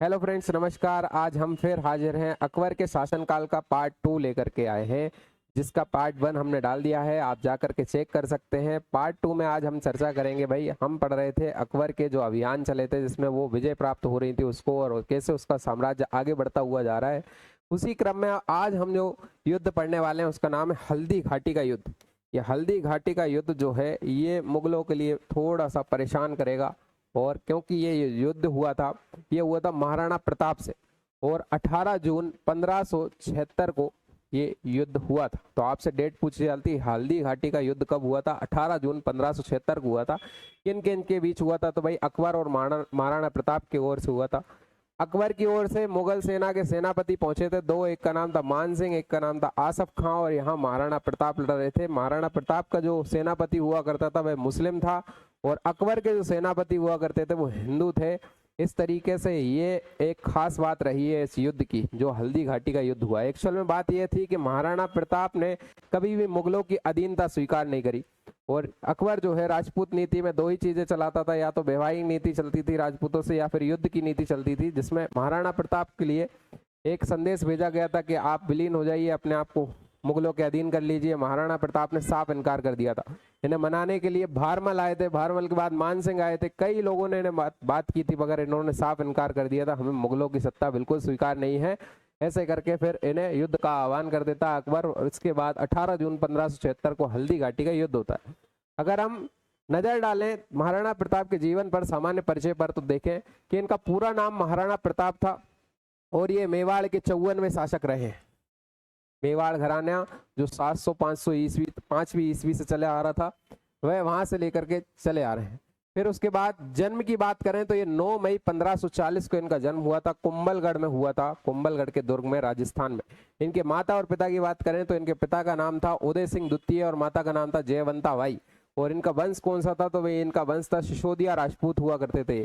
Hello friends, नमस्कार। आज हम फिर हाजिर हैं अकबर के शासनकाल का पार्ट 2 लेकर के आए हैं, जिसका पार्ट 1 हमने डाल दिया है। आप जा कर के चेक कर सकते हैं। पार्ट 2 में आज हम चर्चा करेंगे। भाई, हम पढ़ रहे थे अकबर के जो अभियान चले थे जिसमें वो विजय प्राप्त हो रही थी उसको, और कैसे उसका साम्राज्य आगे बढ़ता हुआ जा रहा है। उसी क्रम में आज हम जो युद्ध पढ़ने वाले हैं उसका नाम है हल्दी घाटी का युद्ध। ये हल्दी घाटी का युद्ध जो है ये मुगलों के लिए थोड़ा सा परेशान करेगा। और क्योंकि ये युद्ध हुआ था, ये हुआ था महाराणा प्रताप से, और 18 जून 1576 को ये युद्ध हुआ था। तो आपसे डेट पूछी जाती है, हल्दी घाटी का युद्ध कब हुआ था? 18 जून 1576 को हुआ था। किन किन के बीच हुआ था? तो भाई अकबर और महाराणा प्रताप की ओर से हुआ था। अकबर की ओर से मुगल सेना के सेनापति पहुंचे थे दो, एक का नाम था मान सिंह, एक का नाम था आसफ खां, और यहाँ महाराणा प्रताप लड़ रहे थे। महाराणा प्रताप का जो सेनापति हुआ करता था वह मुस्लिम था, और अकबर के जो सेनापति हुआ करते थे वो हिंदू थे। इस तरीके से ये एक खास बात रही है इस युद्ध की, जो हल्दी घाटी का युद्ध हुआ। एक्चुअल में बात यह थी कि महाराणा प्रताप ने कभी भी मुगलों की अधीनता स्वीकार नहीं करी, और अकबर जो है राजपूत नीति में दो ही चीजें चलाता था, या तो वैवाहिक नीति चलती थी राजपूतों से, या फिर युद्ध की नीति चलती थी, जिसमें महाराणा प्रताप के लिए एक संदेश भेजा गया था कि आप विलीन हो जाइए, अपने आप को मुगलों के अधीन कर लीजिए। महाराणा प्रताप ने साफ इनकार कर दिया था। इन्हें मनाने के लिए भारमल आए थे, भारमल के बाद मान सिंह आए थे, कई लोगों ने इन्हें बात की थी, मगर इन्होंने साफ इनकार कर दिया था, हमें मुगलों की सत्ता बिल्कुल स्वीकार नहीं है। ऐसे करके फिर इन्हें युद्ध का आह्वान कर देता अकबर, और इसके बाद 18 जून 1576 को हल्दी घाटी का युद्ध होता है। अगर हम नजर डालें महाराणा प्रताप के जीवन पर, सामान्य परिचय पर, तो देखें कि इनका पूरा नाम महाराणा प्रताप था, और ये मेवाड़ के 54वें शासक रहे हैं। मेवाड़ घराना जो 700-500 ईस्वी 5वीं ईस्वी से चले आ रहा था, वह वहां से लेकर के चले आ रहे हैं। फिर उसके बाद जन्म की बात करें तो ये 9 मई 1540 को इनका जन्म हुआ था। कुंभलगढ़ में हुआ था, कुंभलगढ़ के दुर्ग में, राजस्थान में। इनके माता और पिता की बात करें तो इनके पिता का नाम था उदय सिंह द्वितीय और माता का नाम था जयवंता बाई। और इनका वंश कौन सा था? तो वे इनका वंश था सिसोदिया राजपूत हुआ करते थे।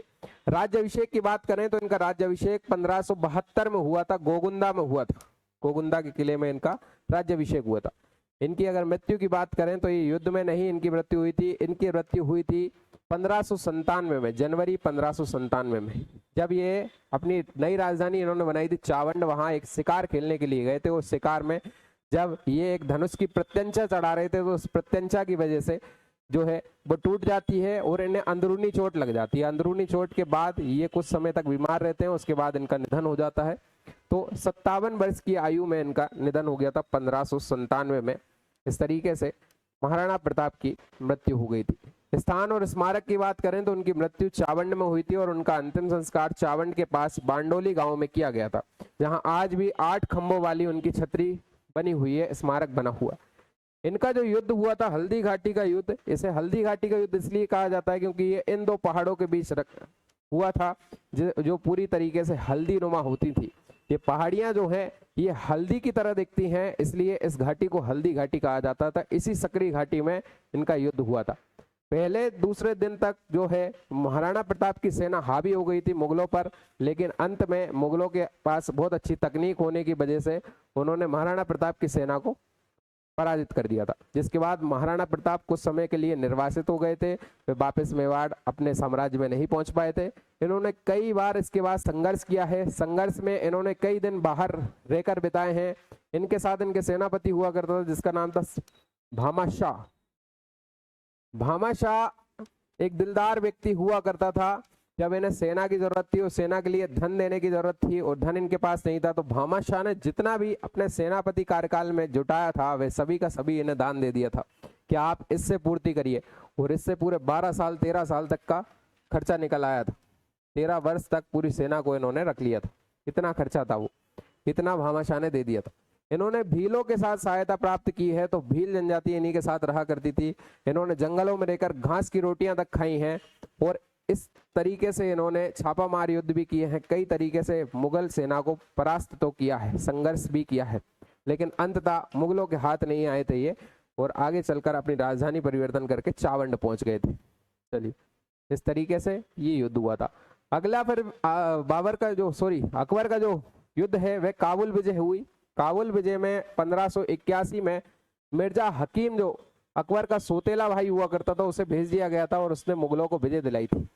राज्यभिषेक की बात करें तो इनका राज्यभिषेक 1572 में हुआ था, गोगुंदा में हुआ था। गोगुंदा के किले में इनका राज्यभिषेक हुआ था। इनकी अगर मृत्यु की बात करें तो ये युद्ध में नहीं इनकी मृत्यु हुई थी। इनकी मृत्यु हुई थी 1597 में, जनवरी 1597 में, जब ये अपनी नई राजधानी इन्होंने बनाई थी चावंड, वहां एक शिकार खेलने के लिए गए थे। उस शिकार में जब ये एक धनुष की प्रत्यंचा चढ़ा रहे थे तो उस प्रत्यंचा की वजह से जो है वो टूट जाती है और इन्हें अंदरूनी चोट लग जाती है। अंदरूनी चोट के बाद ये कुछ समय तक बीमार रहते हैं, उसके बाद इनका निधन हो जाता है। तो 57 वर्ष की आयु में इनका निधन हो गया था 1597 में। इस तरीके से महाराणा प्रताप की मृत्यु हो गई थी। स्थान और स्मारक की बात करें तो उनकी मृत्यु चावंड में हुई थी, और उनका अंतिम संस्कार चावंड के पास बांडोली गांव में किया गया था, जहां आज भी 8 खंभों वाली उनकी छतरी बनी हुई है, स्मारक बना हुआ। इनका जो युद्ध हुआ था हल्दी घाटी का युद्ध, इसे हल्दी घाटी का युद्ध इसलिए कहा जाता है क्योंकि ये इन दो पहाड़ों के बीच हुआ था, जो पूरी तरीके से हल्दी नुमा होती थी। ये पहाड़ियां जो हैं ये हल्दी की तरह दिखती हैं, इसलिए इस घाटी को हल्दी घाटी कहा जाता था। इसी सकरी घाटी में इनका युद्ध हुआ था। पहले दूसरे दिन तक जो है महाराणा प्रताप की सेना हावी हो गई थी मुगलों पर, लेकिन अंत में मुगलों के पास बहुत अच्छी तकनीक होने की वजह से उन्होंने महाराणा प्रताप की सेना को पराजित कर दिया था। जिसके बाद महाराणा प्रताप कुछ समय के लिए निर्वासित हो गए थे, वे वापस मेवाड़ अपने साम्राज्य में नहीं पहुंच पाए थे। इन्होंने कई बार इसके बाद संघर्ष किया है। संघर्ष में इन्होंने कई दिन बाहर रहकर बिताए हैं। इनके साथ इनके सेनापति हुआ करता था जिसका नाम था भामा शाह। भामा शाह एक दिलदार व्यक्ति हुआ करता था। जब इन्हें सेना की जरूरत थी और सेना के लिए धन देने की जरूरत थी और धन इनके पास नहीं था, तो भामा शाह ने जितना भी अपने सेनापति कार्यकाल में जुटाया था वह सभी का सभी इन्हें दान दे दिया था कि आप इससे पूर्ति करिए। और इससे पूरे 12 साल 13 साल तक का खर्चा निकल आया था। 13 वर्ष तक पूरी सेना को इन्होंने रख लिया था। इतना खर्चा था वो, इतना भामा शाह ने दे दिया था। इन्होंने भीलों के साथ सहायता प्राप्त की है, तो भील जनजाति इन्हीं के साथ रहा करती थी। इन्होंने जंगलों में रहकर घास की रोटियां तक खाई हैं, और इस तरीके से इन्होंने छापामार युद्ध भी किए हैं। कई तरीके से मुगल सेना को परास्त तो किया है, संघर्ष भी किया है, लेकिन अंततः मुगलों के हाथ नहीं आए थे ये, और आगे चलकर अपनी राजधानी परिवर्तन करके चावंड पहुंच गए थे। चलिए, इस तरीके से ये युद्ध हुआ था। अगला फिर अकबर का जो युद्ध है वह काबुल विजय हुई। काबुल विजय में 1581 में मिर्जा हकीम, जो अकबर का सोतेला भाई हुआ करता था, उसे भेज दिया गया था और उसने मुगलों को विजय दिलाई थी।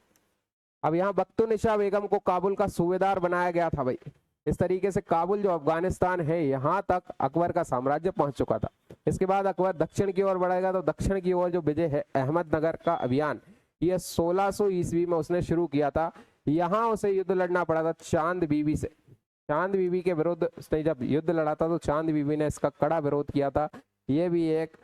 अब यहाँ बख्तुनिशा बेगम को काबुल का सूबेदार बनाया गया था भाई। इस तरीके से काबुल जो अफगानिस्तान है यहाँ तक अकबर का साम्राज्य पहुंच चुका था। इसके बाद अकबर दक्षिण की ओर बढ़ेगा, तो दक्षिण की ओर जो विजय है अहमदनगर का अभियान, ये 1600 ईस्वी में उसने शुरू किया था। यहाँ उसे युद्ध लड़ना पड़ा था चांद बीबी से। चांद बीबी के विरुद्ध उसने जब युद्ध लड़ा था तो चांद बीबी ने इसका कड़ा विरोध किया था। ये भी एक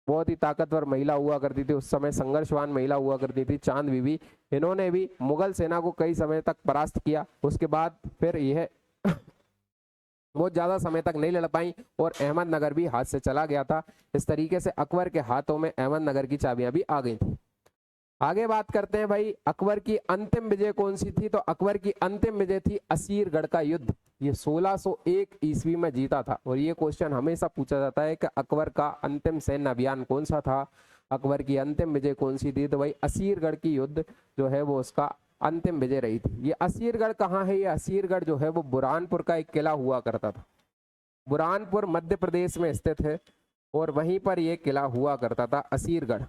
बहुत ही ताकतवर महिला हुआ करती थी, उस समय संघर्षवान महिला हुआ करती थी चांद बीबी। इन्होंने भी मुगल सेना को कई समय तक परास्त किया। उसके बाद फिर यह बहुत ज्यादा समय तक नहीं लड़ पाई और अहमदनगर भी हाथ से चला गया था। इस तरीके से अकबर के हाथों में अहमदनगर की चाबियां भी आ गई थी। आगे बात करते हैं भाई अकबर की अंतिम विजय कौन सी थी। तो अकबर की अंतिम विजय थी असीरगढ़ का युद्ध। ये 1601 ईस्वी में जीता था और ये क्वेश्चन हमेशा पूछा जाता है कि अकबर का अंतिम सैन्य अभियान कौन सा था, अकबर की अंतिम विजय कौन सी थी। तो भाई असीरगढ़ की युद्ध जो है वो उसका अंतिम विजय रही थी। ये असीरगढ़ कहाँ है? ये असीरगढ़ जो है वो बुरहानपुर का एक किला हुआ करता था। बुरहानपुर मध्य प्रदेश में स्थित है और वहीं पर यह किला हुआ करता था असीरगढ़।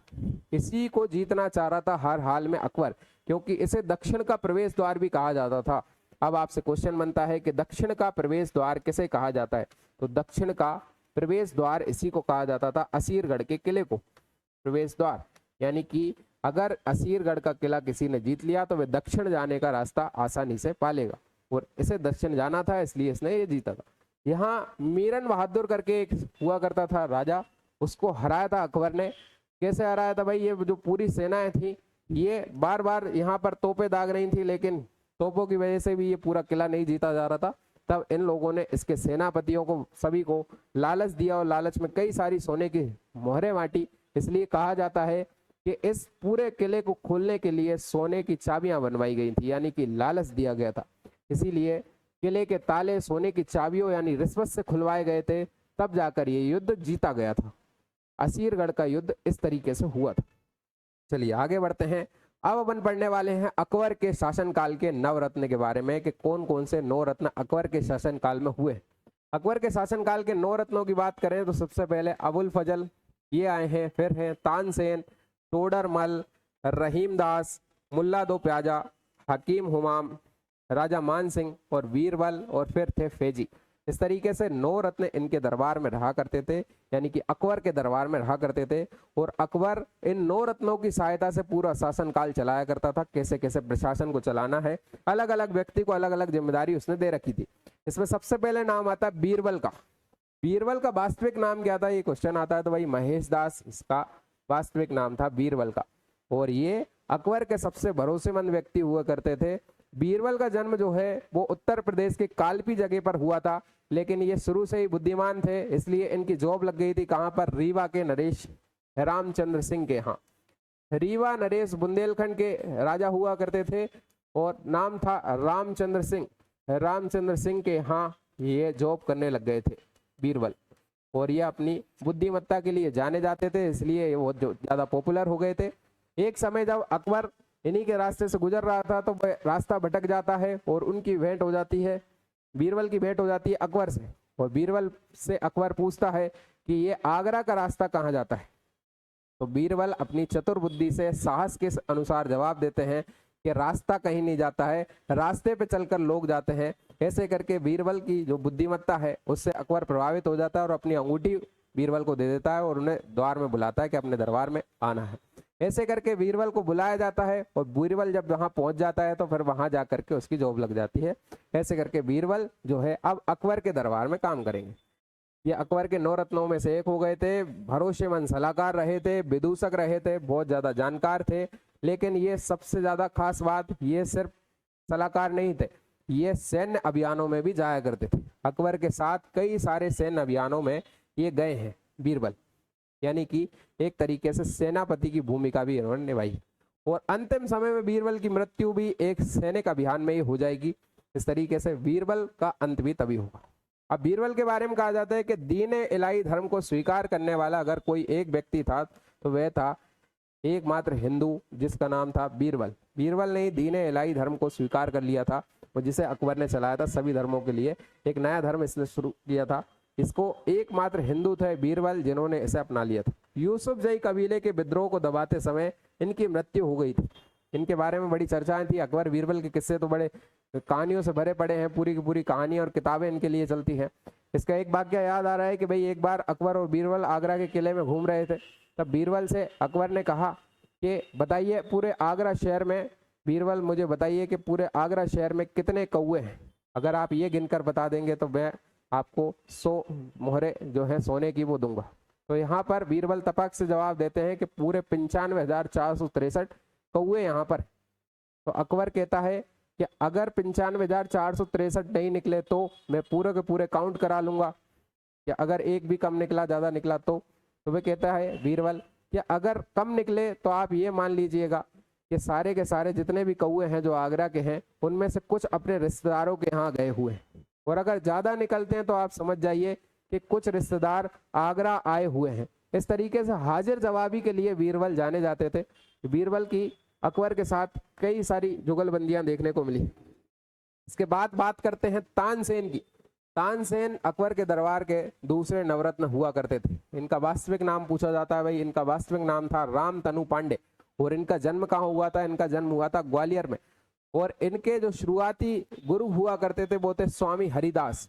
इसी को जीतना चाह रहा था हर हाल में अकबर, क्योंकि इसे दक्षिण का प्रवेश द्वार भी कहा जाता था। अब आपसे क्वेश्चन बनता है कि दक्षिण का प्रवेश द्वार किसे कहा जाता है? तो दक्षिण का प्रवेश द्वार इसी को कहा जाता था, असीरगढ़ के किले को प्रवेश द्वार। यानी कि अगर असीरगढ़ का किला किसी ने जीत लिया तो वह दक्षिण जाने का रास्ता आसानी से पालेगा और इसे दक्षिण जाना था, इसलिए इसने ये जीता था। यहाँ मीरन बहादुर करके एक हुआ करता था राजा, उसको हराया था अकबर ने। कैसे हराया था भाई? ये जो पूरी सेनाएं थी ये बार बार यहाँ पर तोपें दाग रही थी, लेकिन तोपों की वजह से भी ये पूरा किला नहीं जीता जा रहा था। तब इन लोगों ने इसके सेनापतियों को सभी को लालच दिया और लालच में कई सारी सोने की मोहरें बांटी। इसलिए कहा जाता है कि इस पूरे किले को खोलने के लिए सोने की चाबियां बनवाई गई थी, यानी कि लालच दिया गया था। इसीलिए किले के ताले सोने की चाबियों यानी रिश्वत से खुलवाए गए थे, तब जाकर ये युद्ध जीता गया था। असीरगढ़ का युद्ध इस तरीके से हुआ था। चलिए आगे बढ़ते हैं। अब अपन पढ़ने वाले हैं अकबर के शासनकाल के नवरत्न के बारे में कि कौन कौन से नौ रत्न अकबर के शासनकाल में हुए। अकबर के शासनकाल के नौ रत्नों की बात करें तो सबसे पहले अबुल फजल ये आए हैं, फिर हैं तानसेन, टोडरमल, रहीमदास, मुल्ला दो प्याजा, हकीम हुमाम, राजा मान सिंह और बीरबल और फिर थे फैजी। इस तरीके से नौ रत्न इनके दरबार में रहा करते थे, यानी कि अकबर के दरबार में रहा करते थे। और अकबर इन नौ रत्नों की सहायता से पूरा शासनकाल चलाया करता था। कैसे कैसे प्रशासन को चलाना है, अलग अलग व्यक्ति को अलग अलग जिम्मेदारी उसने दे रखी थी। इसमें सबसे पहले नाम आता है बीरबल का। बीरबल का वास्तविक नाम क्या था, ये क्वेश्चन आता है। तो भाई महेश दास इसका वास्तविक नाम था बीरबल का, और ये अकबर के सबसे भरोसेमंद व्यक्ति हुआ करते थे। बीरबल का जन्म जो है वो उत्तर प्रदेश के कालपी जगह पर हुआ था, लेकिन ये शुरू से ही बुद्धिमान थे, इसलिए इनकी जॉब लग गई थी कहाँ पर? रीवा के नरेश रामचंद्र सिंह के यहाँ। रीवा नरेश बुंदेलखंड के राजा हुआ करते थे और नाम था रामचंद्र सिंह। रामचंद्र सिंह के यहाँ ये जॉब करने लग गए थे बीरबल, और ये अपनी बुद्धिमत्ता के लिए जाने जाते थे, इसलिए वो ज्यादा पॉपुलर हो गए थे। एक समय जब अकबर इन्हीं के रास्ते से गुजर रहा था तो रास्ता भटक जाता है और उनकी भेंट हो जाती है, बीरबल की भेंट हो जाती है अकबर से। और बीरबल से अकबर पूछता है कि ये आगरा का रास्ता कहाँ जाता है। तो बीरबल अपनी चतुर बुद्धि से साहस के अनुसार जवाब देते हैं कि रास्ता कहीं नहीं जाता है, रास्ते पे चलकर लोग जाते हैं। ऐसे करके बीरबल की जो बुद्धिमत्ता है उससे अकबर प्रभावित हो जाता है और अपनी अंगूठी बीरबल को दे देता है और उन्हें द्वार में बुलाता है कि अपने दरबार में आना है। ऐसे करके बीरबल को बुलाया जाता है और बीरबल जब वहां पहुंच जाता है तो फिर वहां जाकर के उसकी जॉब लग जाती है। ऐसे करके बीरबल जो है अब अकबर के दरबार में काम करेंगे। ये अकबर के नौ रत्नों में से एक हो गए थे। भरोसेमंद सलाहकार रहे थे, विदूषक रहे थे, बहुत ज्यादा जानकार थे। लेकिन ये सबसे ज्यादा खास बात, ये सिर्फ सलाहकार नहीं थे, ये सैन्य अभियानों में भी जाया करते थे। अकबर के साथ कई सारे सैन्य अभियानों में ये गए हैं बीरबल, यानी कि एक तरीके से सेनापति की भूमिका भी इन्होंने निभाई। और अंतिम समय में बीरबल की मृत्यु भी एक सैनिक अभियान में ही हो जाएगी। इस तरीके से बीरबल का अंत भी तभी होगा। अब बीरबल के बारे में कहा जाता है कि दीन इलाही धर्म को स्वीकार करने वाला अगर कोई एक व्यक्ति था तो वह था एकमात्र हिंदू, जिसका नाम था बीरबल। बीरबल ने दीन इलाही धर्म को स्वीकार कर लिया था और जिसे अकबर ने चलाया था सभी धर्मों के लिए। एक नया धर्म इसने शुरू किया था, इसको एकमात्र हिंदू थे बीरबल जिन्होंने इसे अपना लिया था। यूसुफ जई कबीले के विद्रोह को दबाते समय इनकी मृत्यु हो गई थी। इनके बारे में बड़ी चर्चाएं थी। अकबर बीरबल के किस्से तो बड़े कहानियों से भरे पड़े हैं, पूरी की पूरी कहानी और किताबें इनके लिए चलती हैं। इसका एक वाक्य याद आ रहा है कि भाई एक बार अकबर और बीरबल आगरा के किले में घूम रहे थे, तब बीरबल से अकबर ने कहा कि बताइए पूरे आगरा शहर में, बीरबल मुझे बताइए कि पूरे आगरा शहर में कितने कौवे हैं, अगर आप ये गिनकर बता देंगे तो मैं आपको 100 मोहरे जो है सोने की वो दूंगा। तो यहाँ पर बीरबल तपक से जवाब देते हैं कि पूरे 95,463 कौवे यहाँ पर। तो अकबर कहता है कि अगर 95,463 नहीं निकले तो मैं पूरे के पूरे काउंट करा लूंगा, कि अगर एक भी कम निकला, ज्यादा निकला तो वह कहता है बीरबल कि अगर कम निकले तो आप ये मान लीजिएगा कि सारे के सारे जितने भी कौवे हैं जो आगरा के हैं उनमें से कुछ अपने रिश्तेदारों के यहाँ गए हुए हैं, और अगर ज्यादा निकलते हैं तो आप समझ जाइए कि कुछ रिश्तेदार आगरा आए हुए हैं। इस तरीके से हाजिर जवाबी के लिए बीरबल जाने जाते थे। बीरबल की अकबर के साथ कई सारी जुगलबंदियां देखने को मिली। इसके बाद बात करते हैं तानसेन की। तानसेन अकबर के दरबार के दूसरे नवरत्न हुआ करते थे। इनका वास्तविक नाम पूछा जाता है भाई, इनका वास्तविक नाम था राम तनु पांडे, और इनका जन्म कहाँ हुआ था? इनका जन्म हुआ था ग्वालियर में। और इनके जो शुरुआती गुरु हुआ करते थे वो थे स्वामी हरिदास,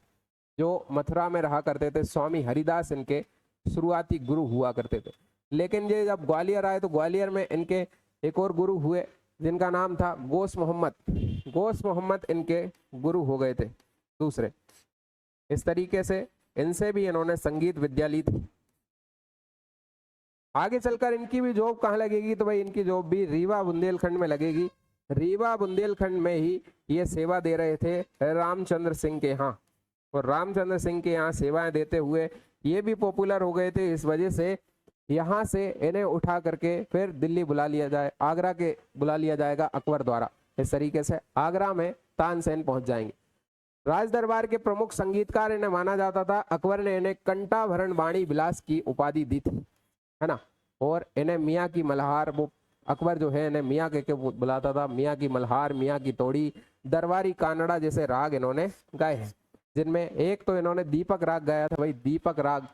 जो मथुरा में रहा करते थे। स्वामी हरिदास इनके शुरुआती गुरु हुआ करते थे। लेकिन ये जब ग्वालियर आए तो ग्वालियर में इनके एक और गुरु हुए जिनका नाम था गोश मोहम्मद। गोश मोहम्मद इनके गुरु हो गए थे दूसरे। इस तरीके से इनसे भी इन्होंने संगीत विद्या ली थी। आगे चलकर इनकी भी जॉब कहाँ लगेगी? तो भाई इनकी जॉब भी रीवा बुंदेलखंड में लगेगी। रीवा बुंदेलखंड में ही ये सेवा दे रहे थे रामचंद्र सिंह के यहाँ, और रामचंद्र सिंह के यहाँ सेवाएं देते हुए ये भी पॉपुलर हो गए थे। इस वजह से यहाँ से इन्हें उठा करके फिर दिल्ली बुला लिया जाए, आगरा के बुला लिया जाएगा अकबर द्वारा। इस तरीके से आगरा में तानसेन पहुंच जाएंगे। राज दरबार के प्रमुख संगीतकार इन्हें माना जाता था। अकबर ने इन्हें कंठाभरण वाणी विलास की उपाधि दी थी, है ना। और इन्हें मियाँ की मल्हार, वो अकबर जो है इन्हें मियाँ के बुलाता था। मियाँ की मल्हार, मियाँ की तोड़ी, दरबारी कानड़ा जैसे राग इन्होंने गाए हैं, जिनमें एक तो इन्होंने दीपक राग गाया था भाई, दीपक राग।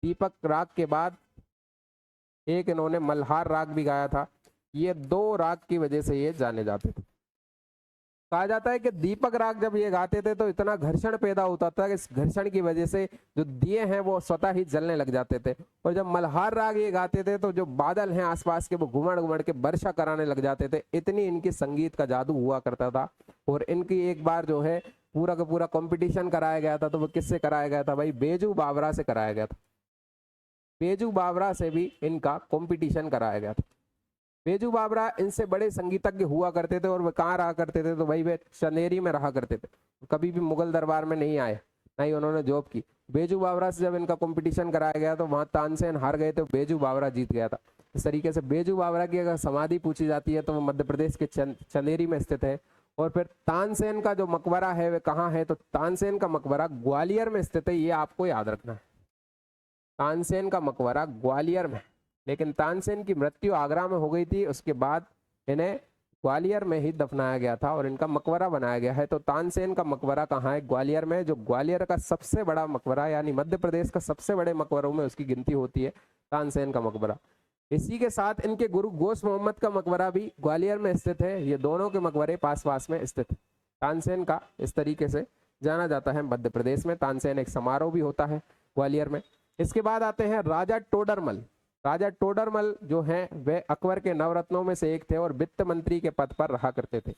दीपक राग के बाद एक इन्होंने मल्हार राग भी गाया था। ये 2 राग की वजह से ये जाने जाते थे। कहा जाता है कि दीपक राग जब ये गाते थे तो इतना घर्षण पैदा होता था कि इस घर्षण की वजह से जो दिए हैं वो स्वतः ही जलने लग जाते थे। और जब मल्हार राग ये गाते थे तो जो बादल हैं आसपास के वो घुमड़ घुमड़ के वर्षा कराने लग जाते थे। इतनी इनकी संगीत का जादू हुआ करता था। और इनकी एक बार जो है पूरा का पूरा कंपटीशन कराया गया था। तो वो किससे कराया गया था भाई? बेजू बावरा से कराया गया था। बेजू बावरा से भी इनका कंपटीशन कराया गया था। बेजू बावरा इनसे बड़े संगीतज्ञ हुआ करते थे। और वे कहाँ रहा करते थे? तो भाई वे चंदेरी में रहा करते थे। कभी भी मुगल दरबार में नहीं आए, ना ही उन्होंने जॉब की। बेजू बावरा से जब इनका कंपटीशन कराया गया तो वहां तानसेन हार गए थे, बेजू बावरा जीत गया था। इस तरीके से बेजू बावरा की अगर समाधि पूछी जाती है तो वो मध्य प्रदेश के चंदेरी में स्थित है। और फिर तानसेन का जो मकबरा है वह कहाँ है? तो तानसेन का मकबरा ग्वालियर में स्थित है। ये आपको याद रखना है, तानसेन का मकबरा ग्वालियर में। लेकिन तानसेन की मृत्यु आगरा में हो गई थी, उसके बाद इन्हें ग्वालियर में ही दफनाया गया था और इनका मकबरा बनाया गया है। तो तानसेन का मकबरा कहाँ है? ग्वालियर में, जो ग्वालियर का सबसे बड़ा मकबरा, यानी मध्य प्रदेश का सबसे बड़े मकबरों में उसकी गिनती होती है तानसेन का मकबरा। इसी के साथ इनके गुरु गोश मोहम्मद का मकबरा भी ग्वालियर में स्थित है। ये दोनों के मकबरे पास पास में स्थित है। तानसेन का इस तरीके से जाना जाता है मध्य प्रदेश में। तानसेन एक समारोह भी होता है ग्वालियर में। इसके बाद आते हैं राजा टोडरमल। राजा टोडरमल जो हैं वे अकबर के नवरत्नों में से एक थे और वित्त मंत्री के पद पर रहा करते थे।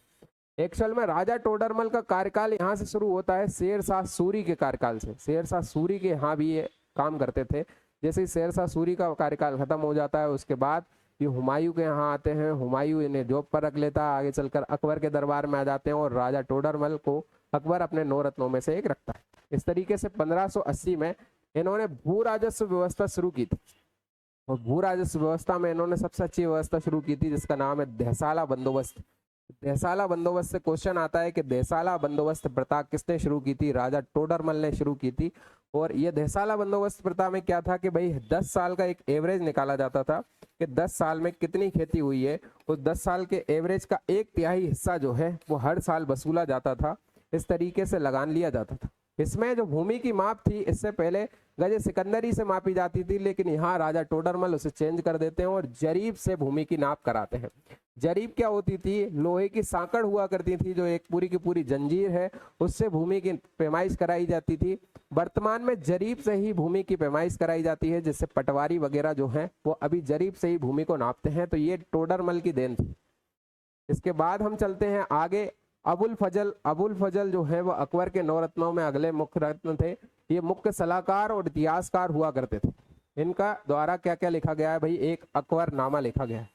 एक्चुअल में राजा टोडरमल का कार्यकाल यहाँ से शुरू होता है शेरशाह सूरी के कार्यकाल से। शेरशाह सूरी के यहाँ भी ये काम करते थे। जैसे ही शेरशाह सूरी का कार्यकाल खत्म हो जाता है उसके बाद ये हुमायूं के यहाँ आते हैं। हुमायूं इन्हें जॉब पर रख लेता है। आगे चलकर अकबर के दरबार में आ जाते हैं और राजा टोडरमल को अकबर अपने 9 रत्नों में से एक रखता है। इस तरीके से 1580 में इन्होंने भू राजस्व व्यवस्था शुरू की थी। और भू राजस्व व्यवस्था में इन्होंने सबसे अच्छी व्यवस्था शुरू की थी जिसका नाम है देसाला बंदोबस्त। देसाला बंदोबस्त से क्वेश्चन आता है कि देसाला बंदोबस्त प्रथा किसने शुरू की थी? राजा टोडरमल ने शुरू की थी। और ये देसाला बंदोबस्त प्रथा में क्या था कि भाई 10 साल का एक एवरेज निकाला जाता था कि 10 साल में कितनी खेती हुई है। उस 10 साल के एवरेज का 1/3 हिस्सा जो है वो हर साल वसूला जाता था। इस तरीके से लगान लिया जाता था। इसमें जो भूमि की माप थी इससे पहले गजे सिकंदरी से मापी जाती थी, लेकिन यहाँ राजा टोडरमल उसे चेंज कर देते हैं और जरीब से भूमि की नाप कराते हैं। जरीब क्या होती थी? लोहे की सांकड़ हुआ करती थी, जो एक पूरी की पूरी जंजीर है, उससे भूमि की पैमाइश कराई जाती थी। वर्तमान में जरीब से ही भूमि की पैमाइश कराई जाती है, जिससे पटवारी वगैरह जो है वो अभी जरीब से ही भूमि को नापते हैं। तो ये टोडरमल की देन थी। इसके बाद हम चलते हैं आगे। अबुल फजल जो है वो अकबर के 9 रत्नों में अगले मुख्य रत्न थे। ये मुख्य सलाहकार और इतिहासकार हुआ करते थे। इनका द्वारा क्या क्या लिखा गया है भाई? एक अकबरनामा लिखा गया है।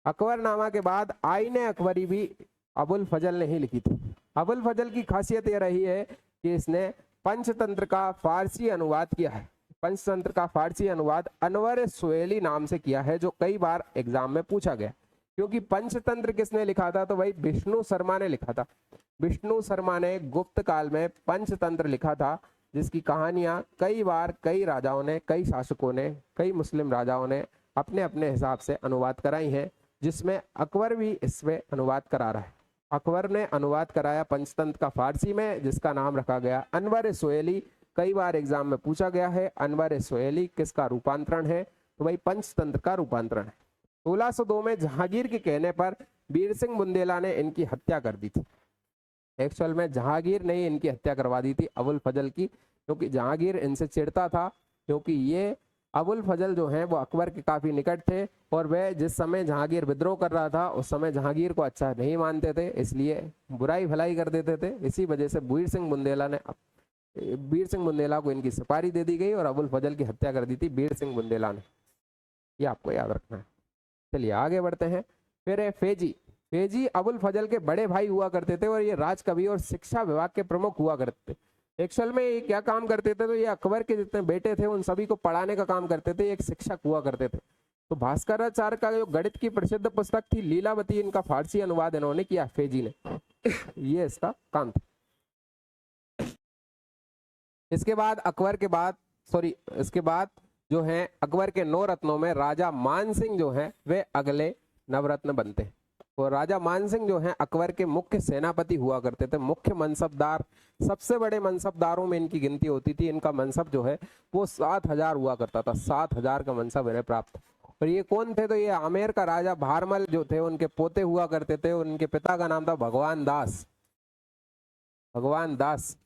अकबरनामा के बाद आईने अकबरी भी अबुल फजल ने ही लिखी थी। अबुल फजल की खासियत यह रही है कि इसने पंचतंत्र का फारसी अनुवाद किया है। पंचतंत्र का फारसी अनुवाद अनवर सुहेली नाम से किया है, जो कई बार एग्जाम में पूछा गया। क्योंकि पंचतंत्र किसने लिखा था? तो भाई विष्णु शर्मा ने लिखा था। विष्णु शर्मा ने गुप्त काल में पंचतंत्र लिखा था, जिसकी कहानियां कई बार कई राजाओं ने, कई शासकों ने, कई मुस्लिम राजाओं ने अपने अपने हिसाब से अनुवाद कराई हैं, जिसमें अकबर भी इसमें अनुवाद करा रहा है। अकबर ने अनुवाद कराया पंचतंत्र का फारसी में, जिसका नाम रखा गया अनवर सुहेली। कई बार एग्जाम में पूछा गया है अनवर सुहेली किसका रूपांतरण है? तो भाई पंचतंत्र का रूपांतरण है। 1602 में जहांगीर के कहने पर वीर सिंह बुंदेला ने इनकी हत्या कर दी थी। एक्चुअल में जहांगीर ने इनकी हत्या करवा दी थी अबुल फजल की, क्योंकि जहांगीर इनसे चिढ़ता था, क्योंकि ये अबुल फजल जो हैं वो अकबर के काफी निकट थे और वह जिस समय जहांगीर विद्रोह कर रहा था उस समय जहांगीर को अच्छा नहीं मानते थे, इसलिए बुराई भलाई कर देते थे। इसी वजह से वीर सिंह बुंदेला को इनकी सुपारी दे दी गई और अबुल फजल की हत्या कर दी थी वीर सिंह बुंदेला ने। ये आपको याद रखना है। चलिए आगे बढ़ते हैं। फिर है फेजी अबुल फजल के बड़े भाई हुआ करते थे और ये राजकवि और शिक्षा विभाग के प्रमुख हुआ करते थे। एक्चुअल में ये क्या काम करते थे? तो ये अकबर के जितने बेटे थे उन सभी को पढ़ाने का काम करते थे। एक शिक्षक हुआ करते थे। तो भास्कराचार्य का जो गणित की प्रसिद्ध पुस्तक थी लीलावती, इनका फारसी अनुवाद इन्होंने किया, फेजी ने। ये इसका काम था। इसके बाद जो है अकबर के 9 रत्नों में राजा मान सिंह जो है वे अगले नवरत्न बनते हैं। और राजा मान सिंह जो है अकबर के मुख्य सेनापति हुआ करते थे, मुख्य मनसबदार। सबसे बड़े मनसबदारों में इनकी गिनती होती थी। इनका मनसब जो है वो 7000 हुआ करता था। 7000 का मनसब इन्हें प्राप्त। और ये कौन थे? तो ये आमेर का राजा भारमल जो थे उनके पोते हुआ करते थे। उनके पिता का नाम था भगवान दास।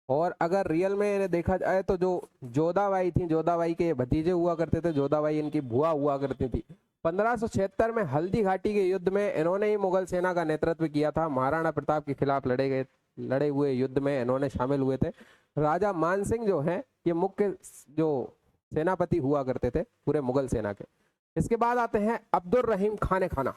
और अगर रियल में इन्हें देखा जाए तो जो जोधाबाई थी, जोधाबाई के भतीजे हुआ करते थे। जोधाबाई इनकी बुआ हुआ करती थी। 1576 में हल्दी घाटी के युद्ध में इन्होंने ही मुगल सेना का नेतृत्व किया था। महाराणा प्रताप के खिलाफ लड़े हुए युद्ध में इन्होंने शामिल हुए थे। राजा मान सिंह जो है ये मुख्य जो सेनापति हुआ करते थे पूरे मुगल सेना के। इसके बाद आते हैं अब्दुल रहीम खाने खाना।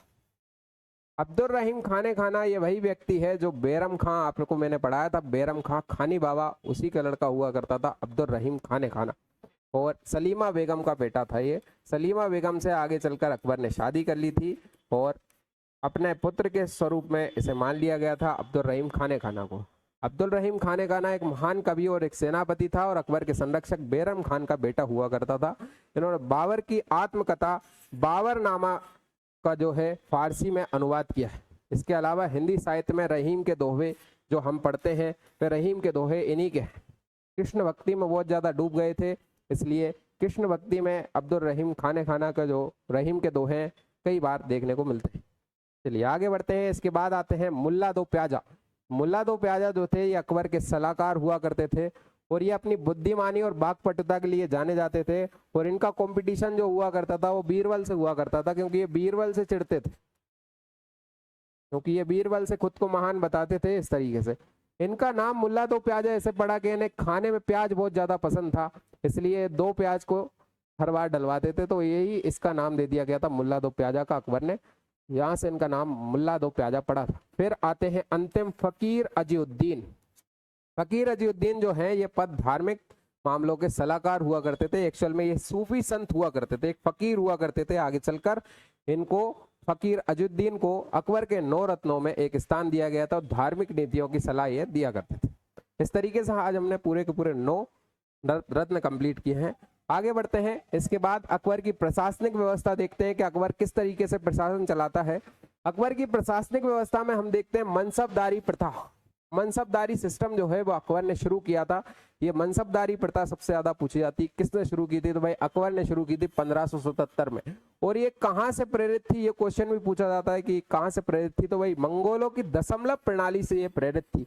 अब्दुल रहीम खाने खाना ये वही व्यक्ति है जो बैरम खां, आपको मैंने पढ़ाया था, बैरम खां खानी बाबा उसी का लड़का हुआ करता था अब्दुल रहीम खाने खाना। और सलीमा बेगम का बेटा था ये। सलीमा बेगम से आगे चलकर अकबर ने शादी कर ली थी और अपने पुत्र के स्वरूप में इसे मान लिया गया था अब्दुल रहीम खाने खाना को। अब्दुल रहीम खाने खाना एक महान कवि और एक सेनापति था और अकबर के संरक्षक बैरम खान का बेटा हुआ करता था। इन्होंने बाबर की आत्मकथा बाबरनामा का जो है फारसी में अनुवाद किया है। इसके अलावा हिंदी साहित्य में रहीम के दोहे जो हम पढ़ते हैं वे रहीम के दोहे इन्हीं के हैं। कृष्ण भक्ति में बहुत ज़्यादा डूब गए थे, इसलिए कृष्ण भक्ति में अब्दुल रहीम खाने खाना का जो रहीम के दोहे कई बार देखने को मिलते हैं। चलिए आगे बढ़ते हैं। इसके बाद आते हैं मुल्ला दो प्याजा। मुल्ला दो प्याजा जो थे ये अकबर के सलाहकार हुआ करते थे और ये अपनी बुद्धिमानी और वाक्पटुता के लिए जाने जाते थे। और इनका कंपटीशन जो हुआ करता था वो बीरबल से हुआ करता था, क्योंकि ये बीरबल से चिढ़ते थे, क्योंकि ये बीरबल से खुद को महान बताते थे। इस तरीके से इनका नाम मुल्ला दो प्याजा ऐसे पड़ा कि इन्हें खाने में प्याज बहुत ज्यादा पसंद था, इसलिए 2 प्याज को हर बार डलवाते थे, तो यही इसका नाम दे दिया गया था मुल्ला दो प्याजा का अकबर ने। यहाँ से इनका नाम मुल्ला दो प्याजा पड़ा था। फिर आते हैं अंतिम फकीर अजीउद्दीन। फकीर अजीउद्दीन जो है ये पद धार्मिक मामलों के सलाहकार हुआ करते थे। एक्चुअल में ये सूफी संत हुआ करते थे, एक फकीर हुआ करते थे। आगे चलकर इनको फकीर अजीउद्दीन को अकबर के 9 रत्नों में एक स्थान दिया गया था और धार्मिक नीतियों की सलाह ये दिया करते थे। इस तरीके से आज हमने पूरे के पूरे 9 रत्न कंप्लीट किए हैं। आगे बढ़ते हैं। इसके बाद अकबर की प्रशासनिक व्यवस्था देखते हैं कि अकबर किस तरीके से प्रशासन चलाता है। अकबर की प्रशासनिक व्यवस्था में हम देखते हैं मनसबदारी प्रथा। मनसबदारी सिस्टम जो है वो अकबर ने शुरू किया था। ये मनसबदारी प्रथा सबसे ज्यादा पूछी जाती है, किसने शुरू की थी? तो भाई अकबर ने शुरू की थी 1577 में। और ये कहाँ से प्रेरित थी, ये क्वेश्चन भी पूछा जाता है कि कहाँ से प्रेरित थी। तो भाई मंगोलों की दशमलव प्रणाली से ये प्रेरित थी।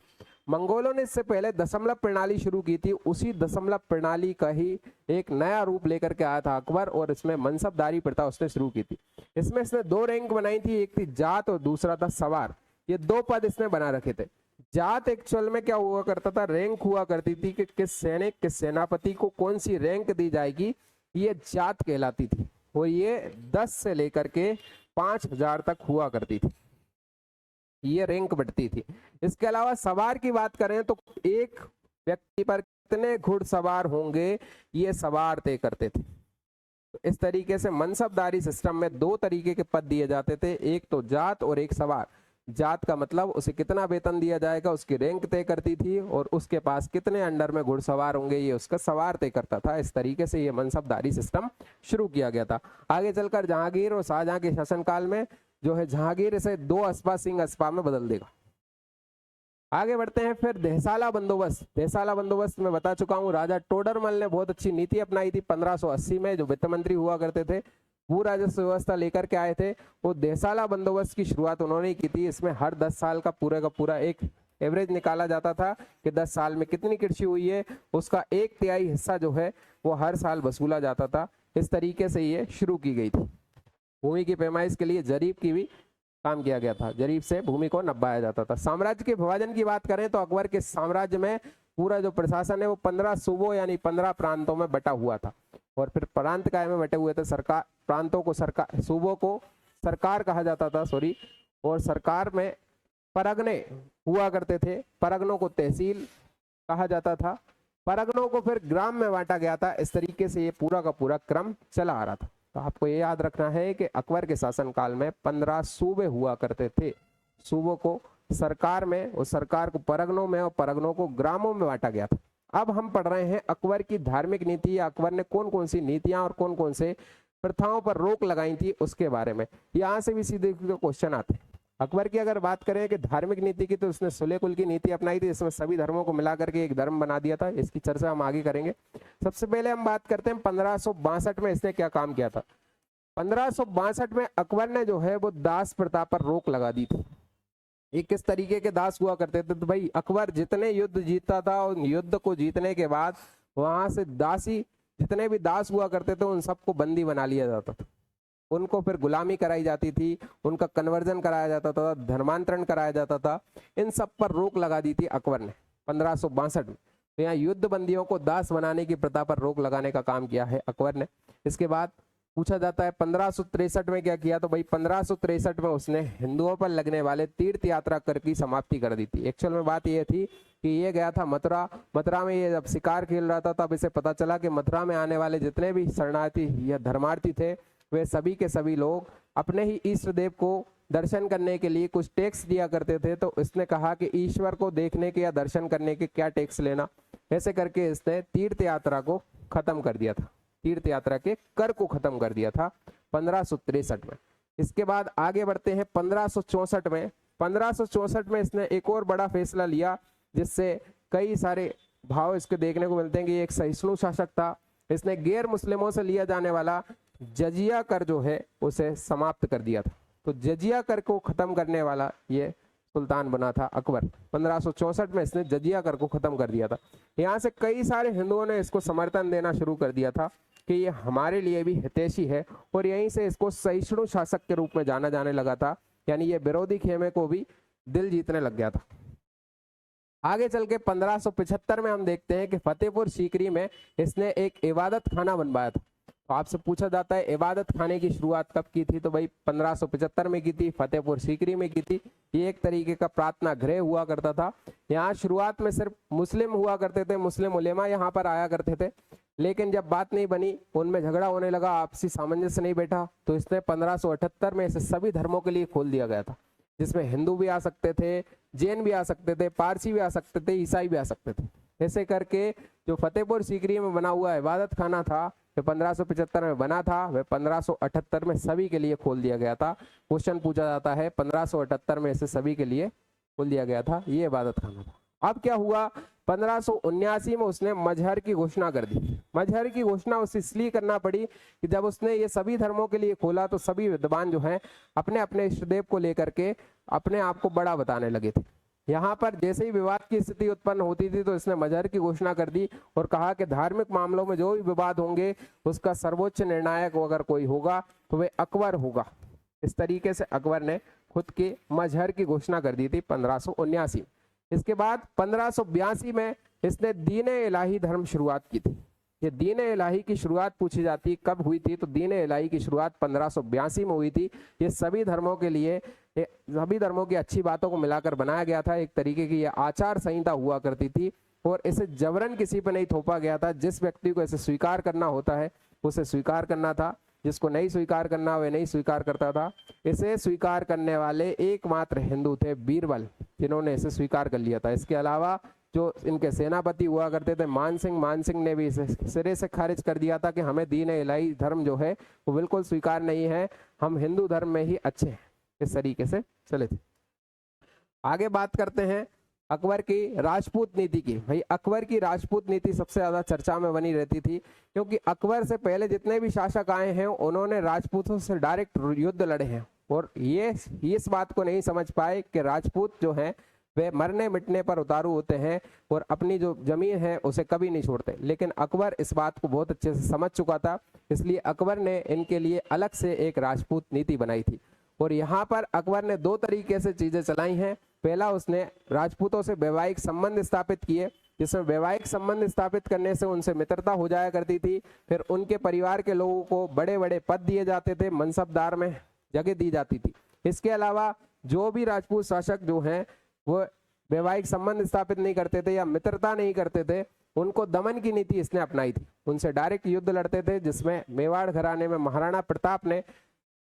मंगोलों ने इससे पहले दशमलव प्रणाली शुरू की थी, उसी दशमलव प्रणाली का ही एक नया रूप लेकर के आया था अकबर, और इसमें मनसबदारी प्रथा उसने शुरू की थी। इसमें इसने दो रैंक बनाई थी, एक थी जात और दूसरा था सवार। ये दो पद इसने बना रखे थे। जात एक्चुअल में क्या हुआ करता था, रैंक हुआ करती थी कि किस सैनिक किस सेनापति को कौन सी रैंक दी जाएगी, ये जात कहलाती थी। और ये 10 से लेकर के 5000 तक हुआ करती थी, ये रैंक बढ़ती थी। इसके अलावा सवार की बात करें तो एक व्यक्ति पर कितने घुड़सवार होंगे, ये सवार तय करते थे। तो इस तरीके से मनसबदारी सिस्टम में दो तरीके के पद दिए जाते थे, एक तो जात और एक सवार। जात का मतलब उसे कितना वेतन दिया जाएगा, उसकी रैंक तय करती थी, और उसके पास कितने अंडर में घुड़सवार होंगे, ये उसका सवार तय करता था। इस तरीके से ये मनसबदारी सिस्टम शुरू किया गया था। आगे चलकर जहांगीर और शाहजहां के शासनकाल में जो है जहांगीर इसे 2 अस्पा सिंह अस्पा में बदल देगा। आगे बढ़ते हैं फिर देसाला बंदोबस्त। देसाला बंदोबस्त में बता चुका हूं, राजा टोडरमल ने बहुत अच्छी नीति अपनाई थी 1580 में। जो वित्त मंत्री हुआ करते थे, भू राजस्व व्यवस्था लेकर के आए थे, वो देसाला बंदोबस्त की शुरुआत उन्होंने की थी। इसमें हर 10 साल का पूरा एक एवरेज निकाला जाता था कि 10 साल में कितनी कृषि हुई है, उसका 1/3 हिस्सा जो है वो हर साल वसूला जाता था। इस तरीके से ये शुरू की गई थी। भूमि की पैमाइश के लिए जरीब की भी काम किया गया था, जरीब से भूमि को नपाया जाता था। साम्राज्य के विभाजन की बात करें तो अकबर के साम्राज्य में पूरा जो प्रशासन है वो 15 सूबों यानी 15 प्रांतों में बटा हुआ था। और फिर प्रांत काय में बटे हुए थे। सरकार प्रांतों को सरकार, सूबों को सरकार कहा जाता था, सॉरी। और सरकार में परगने हुआ करते थे, परगनों को तहसील कहा जाता था, परगनों को फिर ग्राम में बांटा गया था। इस तरीके से ये पूरा का पूरा क्रम चला आ रहा था। तो आपको ये याद रखना है कि अकबर के शासनकाल में 15 सूबे हुआ करते थे। सूबों को सरकार में, और सरकार को परगनों में, और परगनों को ग्रामों में बांटा गया था। अब हम पढ़ रहे हैं अकबर की धार्मिक नीति, या अकबर ने कौन कौन सी नीतियां और कौन कौन से प्रथाओं पर रोक लगाई थी उसके बारे में। यहाँ से भी सीधे क्वेश्चन आते हैं। अकबर की अगर बात करें कि धार्मिक नीति की, तो उसने सुले कुल की नीति अपनाई थी, इसमें सभी धर्मों को मिला करके एक धर्म बना दिया था। इसकी चर्चा हम आगे करेंगे। सबसे पहले हम बात करते हैं 1562 में इसने क्या काम किया था। 1562 में अकबर ने जो है वो दास प्रथा पर रोक लगा दी थी। ये किस तरीके के दास हुआ करते थे? तो भाई अकबर जितने युद्ध जीतता था, उन युद्ध को जीतने के बाद वहां से दासी जितने भी दास हुआ करते थे उन सबको बंदी बना लिया जाता था। उनको फिर गुलामी कराई जाती थी, उनका कन्वर्जन कराया जाता था, धर्मांतरण कराया जाता था। इन सब पर रोक लगा दी थी अकबर ने 1562 में। तो यहाँ युद्ध बंदियों को दास बनाने की प्रथा पर रोक लगाने का काम किया है अकबर ने। इसके बाद पूछा जाता है 1563 में क्या किया। तो भाई 1563 में उसने हिंदुओं पर लगने वाले तीर्थ यात्रा कर की समाप्ति कर दी थी। एक्चुअल में बात यह थी कि ये गया था मथुरा। मथुरा में ये जब शिकार खेल रहा था तब इसे पता चला कि मथुरा में आने वाले जितने भी शरणार्थी या धर्मार्थी थे, वे सभी के सभी लोग अपने ही इष्ट देव को दर्शन करने के लिए कुछ टैक्स दिया करते थे। तो इसने कहा कि ईश्वर को देखने के या दर्शन करने के क्या टैक्स लेना। ऐसे करके इसने तीर्थ यात्रा को खत्म कर दिया था, तीर्थ यात्रा के कर को खत्म कर दिया था 1563 में। इसके बाद आगे बढ़ते हैं 1564 में। 1564 में इसने एक और बड़ा फैसला लिया, जिससे कई सारे भाव इसके देखने को मिलते हैं कि एक सहिष्णु शासक था। इसने गैर मुस्लिमों से लिया जाने वाला जजिया कर जो है उसे समाप्त कर दिया था। तो जजिया कर को खत्म करने वाला ये सुल्तान बना था अकबर। 1564 में इसने जजिया कर को खत्म कर दिया था। यहाँ से कई सारे हिंदुओं ने इसको समर्थन देना शुरू कर दिया था कि ये हमारे लिए भी हितैषी है, और यहीं से इसको सहिष्णु शासक के रूप में जाना जाने लगा था। यानी ये विरोधी खेमे को भी दिल जीतने लग गया था। आगे चल के 1575 में हम देखते हैं कि फतेहपुर सीकरी में इसने एक इबादत खाना बनवाया था। तो आपसे पूछा जाता है इबादत खाने की शुरुआत कब की थी। तो भाई 1575 में की थी, फतेहपुर सीकरी में की थी। ये एक तरीके का प्रार्थना गृह हुआ करता था। यहाँ शुरुआत में सिर्फ मुस्लिम हुआ करते थे, मुस्लिम उलेमा यहाँ पर आया करते थे। लेकिन जब बात नहीं बनी, उनमें झगड़ा होने लगा, आपसी सामंजस्य नहीं बैठा, तो इसने 1578 में इसे सभी धर्मों के लिए खोल दिया गया था, जिसमें हिंदू भी आ सकते थे, जैन भी आ सकते थे, पारसी भी आ सकते थे, ईसाई भी आ सकते थे। ऐसे करके जो फतेहपुर सीकरी में बना हुआ इबादत खाना था, वह 1575 में बना था, वह 1578 में सभी के लिए खोल दिया गया था। क्वेश्चन पूछा जाता है 1578 में इसे सभी के लिए खोल दिया गया था, ये इबादत खाना था। अब क्या हुआ, 1579 में उसने मजहर की घोषणा कर दी। मजहर की घोषणा उसे इसलिए करना पड़ी कि जब उसने ये सभी धर्मों के लिए खोला तो सभी विद्वान जो हैं अपने अपने इष्टदेव को लेकर के अपने आप को बड़ा बताने लगे थे। यहाँ पर जैसे ही विवाद की स्थिति उत्पन्न होती थी तो इसने मजहर की घोषणा कर दी और कहा कि धार्मिक मामलों में जो भी विवाद होंगे उसका सर्वोच्च निर्णायक अगर कोई होगा तो वह अकबर होगा। इस तरीके से अकबर ने खुद के मजहर की घोषणा कर दी थी 1579। इसके बाद 1582 में इसने दीन इलाही धर्म शुरुआत की थी। ये दीन इलाही की शुरुआत पूछी जाती कब हुई थी, तो दीन इलाही की शुरुआत 1582 में हुई थी। ये सभी धर्मों के लिए, सभी धर्मों की अच्छी बातों को मिलाकर बनाया गया था। एक तरीके की यह आचार संहिता हुआ करती थी और इसे जबरन किसी पर नहीं थोपा गया था। जिस व्यक्ति को इसे स्वीकार करना होता है उसे स्वीकार करना था, जिसको नहीं स्वीकार करना वह नहीं स्वीकार करता था। इसे स्वीकार करने वाले एकमात्र हिंदू थे बीरबल, जिन्होंने इसे स्वीकार कर लिया था। इसके अलावा जो इनके सेनापति हुआ करते थे मान सिंह ने भी इसे सिरे से खारिज कर दिया था कि हमें दीन इलाही धर्म जो है वो बिल्कुल स्वीकार नहीं है, हम हिंदू धर्म में ही अच्छे हैं। इस तरीके से चले थे। आगे बात करते हैं अकबर की राजपूत नीति की। भाई अकबर की राजपूत नीति सबसे ज्यादा चर्चा में बनी रहती थी, क्योंकि अकबर से पहले जितने भी शासक आए हैं उन्होंने राजपूतों से डायरेक्ट युद्ध लड़े हैं और ये इस बात को नहीं समझ पाए कि राजपूत जो हैं वे मरने मिटने पर उतारू होते हैं और अपनी जो जमीन है उसे कभी नहीं छोड़ते। लेकिन अकबर इस बात को बहुत अच्छे से समझ चुका था, इसलिए अकबर ने इनके लिए अलग से एक राजपूत नीति बनाई थी। और यहाँ पर अकबर ने दो तरीके से चीजें चलाई हैं। पहला, उसने राजपूतों से वैवाहिक संबंध स्थापित किए, जिसमें वैवाहिक संबंध स्थापित करने से उनसे मित्रता हो जाया करती थी। फिर उनके परिवार के लोगों को बड़े बड़े पद दिए जाते थे, मनसबदार में जगह दी जाती थी। इसके अलावा जो भी राजपूत शासक जो हैं वो वैवाहिक संबंध स्थापित नहीं करते थे या मित्रता नहीं करते थे, उनको दमन की नीति इसने अपनाई थी। उनसे डायरेक्ट युद्ध लड़ते थे, जिसमें मेवाड़ घराने में महाराणा प्रताप ने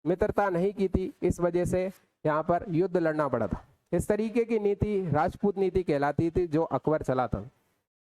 मित्रता नहीं की थी, इस वजह से यहाँ पर युद्ध लड़ना पड़ा था। इस तरीके की नीति राजपूत नीति कहलाती थी जो अकबर चलाता।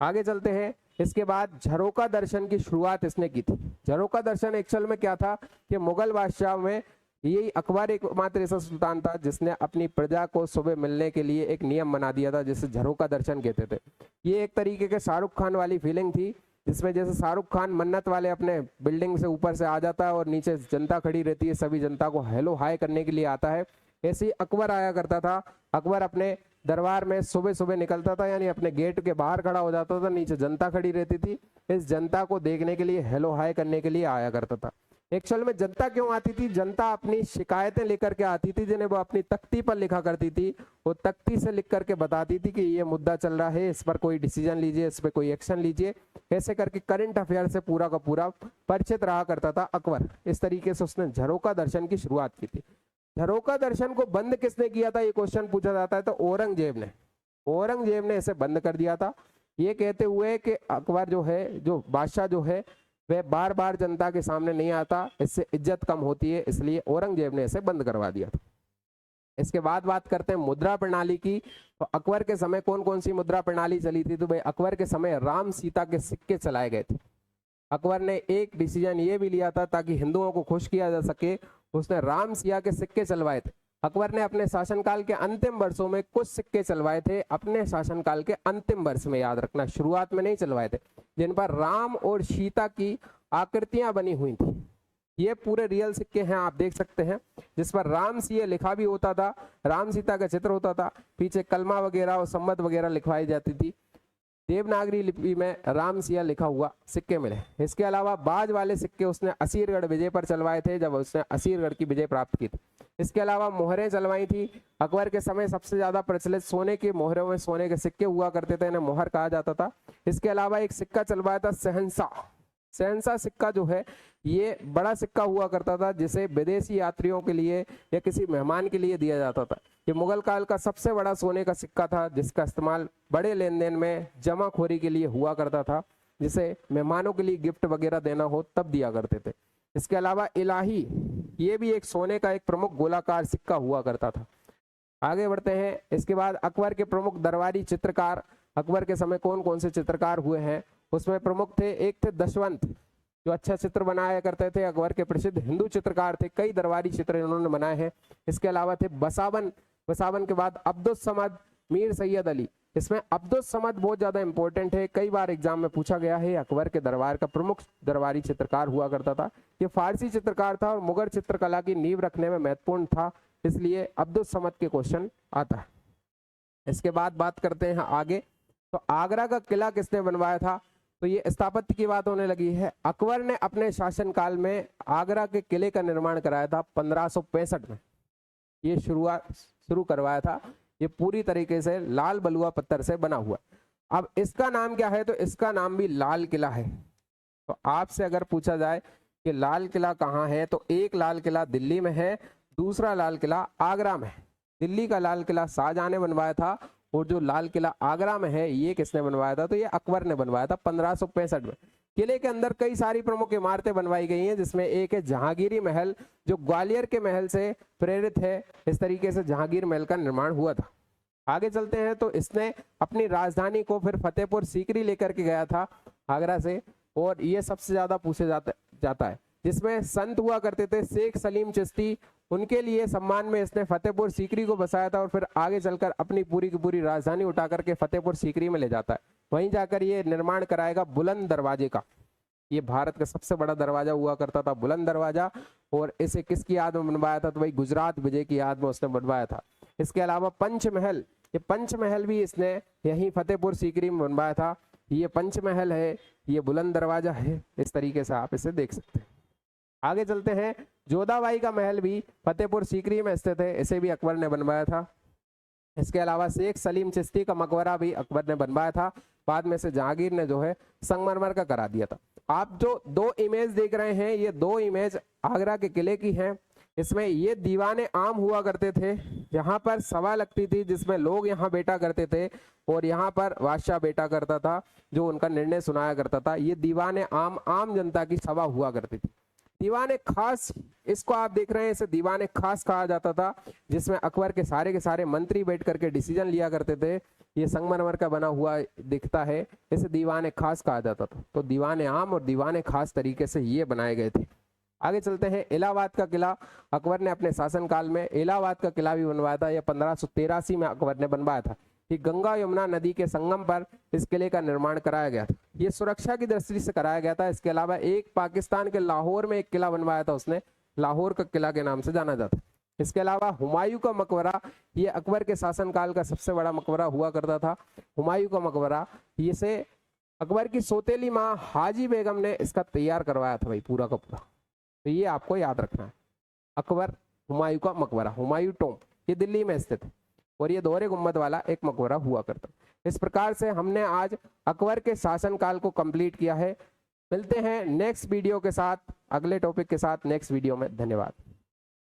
आगे चलते हैं। इसके बाद झरोका दर्शन की शुरुआत इसने की थी। झरोका दर्शन एक्चुअल में क्या था कि मुगल बादशाह में यही अकबर एकमात्र ऐसा सुल्तान था जिसने अपनी प्रजा को सुबह मिलने के लिए एक नियम बना दिया था, जिसे झरोका दर्शन कहते थे। ये एक तरीके के शाहरुख खान वाली फीलिंग थी, जिसमें जैसे शाहरुख खान मन्नत वाले अपने बिल्डिंग से ऊपर से आ जाता है और नीचे जनता खड़ी रहती है, सभी जनता को हेलो हाय करने के लिए आता है, ऐसे ही अकबर आया करता था। अकबर अपने दरबार में सुबह सुबह निकलता था, यानी अपने गेट के बाहर खड़ा हो जाता था, नीचे जनता खड़ी रहती थी, इस जनता को देखने के लिए हेलो हाय करने के लिए आया करता था। एक्चुअल में जनता क्यों आती थी? जनता अपनी शिकायतें लेकर के आती थी, जिन्हें वो अपनी तख्ती पर लिखा करती थी। वो तख्ती से लिख करके बताती थी कि ये मुद्दा चल रहा है, इस पर कोई डिसीजन लीजिए, इस पर कोई एक्शन लीजिए। ऐसे करके करंट अफेयर से पूरा का पूरा परिचित रहा करता था अकबर। इस तरीके से उसने झरोका दर्शन की शुरुआत की थी। झरोका दर्शन को बंद किसने किया था, ये क्वेश्चन पूछा जाता है, तो औरंगजेब ने इसे बंद कर दिया था, ये कहते हुए कि अकबर जो है, जो बादशाह जो है, वह बार बार जनता के सामने नहीं आता, इससे इज्जत कम होती है, इसलिए औरंगजेब ने इसे बंद करवा दिया था। इसके बाद बात करते हैं मुद्रा प्रणाली की। तो अकबर के समय कौन कौन सी मुद्रा प्रणाली चली थी? तो भाई अकबर के समय राम सीता के सिक्के चलाए गए थे। अकबर ने एक डिसीजन ये भी लिया था ताकि हिंदुओं को खुश किया जा सके, उसने राम सिया के सिक्के चलवाए थे। अकबर ने अपने शासनकाल के अंतिम वर्षों में कुछ सिक्के चलवाए थे, अपने शासनकाल के अंतिम वर्ष में, याद रखना, शुरुआत में नहीं चलवाए थे, जिन पर राम और सीता की आकृतियां बनी हुई थी। ये पूरे रियल सिक्के हैं, आप देख सकते हैं, जिस पर राम सिया लिखा भी होता था, राम सीता का चित्र होता था, पीछे कलमा वगैरह और सम्मत वगैरह लिखवाई जाती थी। देवनागरी लिपि में राम सिया लिखा हुआ सिक्के मिले। इसके अलावा बाज वाले सिक्के उसने असीरगढ़ विजय पर चलवाए थे, जब उसने असीरगढ़ की विजय प्राप्त की थी। इसके अलावा मोहरें चलवाई थी। अकबर के समय सबसे ज्यादा प्रचलित सोने की मोहरों में सोने के सिक्के हुआ करते थे, इन्हें मोहर कहा जाता था। इसके अलावा एक सिक्का चलवाया था सहनसा सिक्का, जो है ये बड़ा सिक्का हुआ करता था, जिसे विदेशी यात्रियों के लिए या किसी मेहमान के लिए दिया जाता था। ये मुगल काल का सबसे बड़ा सोने का सिक्का था, जिसका इस्तेमाल बड़े लेन देन में जमाखोरी के लिए हुआ करता था, जिसे मेहमानों के लिए गिफ्ट वगैरह देना हो तब दिया करते थे। इसके अलावा इलाही, ये भी एक सोने का एक प्रमुख गोलाकार सिक्का हुआ करता था। आगे बढ़ते हैं। इसके बाद अकबर के प्रमुख दरबारी चित्रकार, अकबर के समय कौन कौन से चित्रकार हुए हैं, उसमें प्रमुख थे, एक थे दशवंत, जो अच्छा चित्र बनाया करते थे, अकबर के प्रसिद्ध हिंदू चित्रकार थे, कई दरबारी चित्र इन्होंने बनाए हैं। इसके अलावा थे बसावन, वसावन के बाद अब्दुल समद, मीर सैयद अली। इसमें अब्दुल समद बहुत ज्यादा इंपॉर्टेंट है, कई बार एग्जाम में पूछा गया है। अकबर के दरबार का प्रमुख दरबारी चित्रकार हुआ करता था। ये फारसी चित्रकार था और मुगल चित्रकला की नींव रखने में महत्वपूर्ण था, इसलिए अब्दुल समद के क्वेश्चन आता है। इसके बाद बात करते हैं आगे, तो आगरा का किला किसने बनवाया था? तो ये स्थापत्य की बात होने लगी है। अकबर ने अपने शासनकाल में आगरा के किले का निर्माण कराया था 1565 में। ये शुरू करवाया था। ये पूरी तरीके से लाल बलुआ पत्थर से बना हुआ। अब इसका नाम क्या है? तो इसका नाम भी लाल किला है। तो आपसे अगर पूछा जाए कि लाल किला कहाँ है, तो एक लाल किला दिल्ली में है, दूसरा लाल किला आगरा में है। दिल्ली का लाल किला शाहजहां ने बनवाया था और जो लाल किला आगरा में है ये किसने बनवाया था? तो ये अकबर ने बनवाया था 1565 में। किले के अंदर कई सारी प्रमुख इमारतें बनवाई गई हैं, जिसमें एक है जहांगीरी महल, जो ग्वालियर के महल से प्रेरित है। इस तरीके से जहांगीर महल का निर्माण हुआ था। आगे चलते हैं, तो इसने अपनी राजधानी को फिर फतेहपुर सीकरी लेकर के गया था आगरा से, और ये सबसे ज्यादा पूछे जाता है, जिसमें संत हुआ करते थे शेख सलीम चिश्ती। उनके लिए सम्मान में इसने फतेहपुर सीकरी को बसाया था और फिर आगे चलकर अपनी पूरी की पूरी राजधानी उठा करके फतेहपुर सीकरी में ले जाता है। वहीं जाकर ये निर्माण कराएगा बुलंद दरवाजे का। ये भारत का सबसे बड़ा दरवाजा हुआ करता था बुलंद दरवाजा, और इसे किसकी याद में बनवाया था? तो वही गुजरात विजय की याद में उसने बनवाया था। इसके अलावा पंचमहल, ये पंचमहल भी इसने यहीं फतेहपुर सीकरी में बनवाया था। ये पंचमहल है, ये बुलंद दरवाजा है। इस तरीके से आप इसे देख सकते हैं। आगे चलते हैं, जोधाबाई का महल भी फतेहपुर सीकरी में स्थित है, इसे भी अकबर ने बनवाया था। इसके अलावा शेख सलीम चिश्ती का मकबरा भी अकबर ने बनवाया था। बाद में से जहांगीर ने जो है संगमरमर का करा दिया था। आप जो दो इमेज देख रहे हैं, ये दो इमेज आगरा के किले की हैं। इसमें ये दीवाने आम हुआ करते थे, यहाँ पर सभा लगती थी जिसमें लोग यहाँ बैठा करते थे, और यहाँ पर बादशाह बैठा करता था जो उनका निर्णय सुनाया करता था। ये दीवाने आम जनता की सभा हुआ करती थी। दीवाने खास, इसको आप देख रहे हैं, इसे दीवाने खास कहा जाता था, जिसमें अकबर के सारे मंत्री बैठ करके डिसीजन लिया करते थे। ये संगमरमर का बना हुआ दिखता है, इसे दीवाने खास कहा जाता था। तो दीवाने आम और दीवाने खास तरीके से ये बनाए गए थे। आगे चलते हैं, इलाहाबाद का किला अकबर ने अपने शासनकाल में इलाहाबाद का किला भी बनवाया था। यह 1583 में अकबर ने बनवाया था। कि गंगा यमुना नदी के संगम पर इस किले का निर्माण कराया गया था। ये सुरक्षा की दृष्टि से कराया गया था। इसके अलावा एक पाकिस्तान के लाहौर में एक किला बनवाया था उसने, लाहौर का किला के नाम से जाना जाता है। इसके अलावा हुमायूं का मकबरा, ये अकबर के शासनकाल का सबसे बड़ा मकबरा हुआ करता था। हुमायूं का मकबरा, इसे अकबर की सौतेली माँ हाजी बेगम ने इसका तैयार करवाया था भाई, पूरा का पूरा। तो ये आपको याद रखना है। अकबर हुमायूं का मकबरा, हुमायूं टॉम्ब, ये दिल्ली में स्थित है और ये दोहरे गुम्बद वाला एक मकबरा हुआ करता। इस प्रकार से हमने आज अकबर के शासनकाल को कंप्लीट किया है। मिलते हैं नेक्स्ट वीडियो के साथ, अगले टॉपिक के साथ नेक्स्ट वीडियो में। धन्यवाद।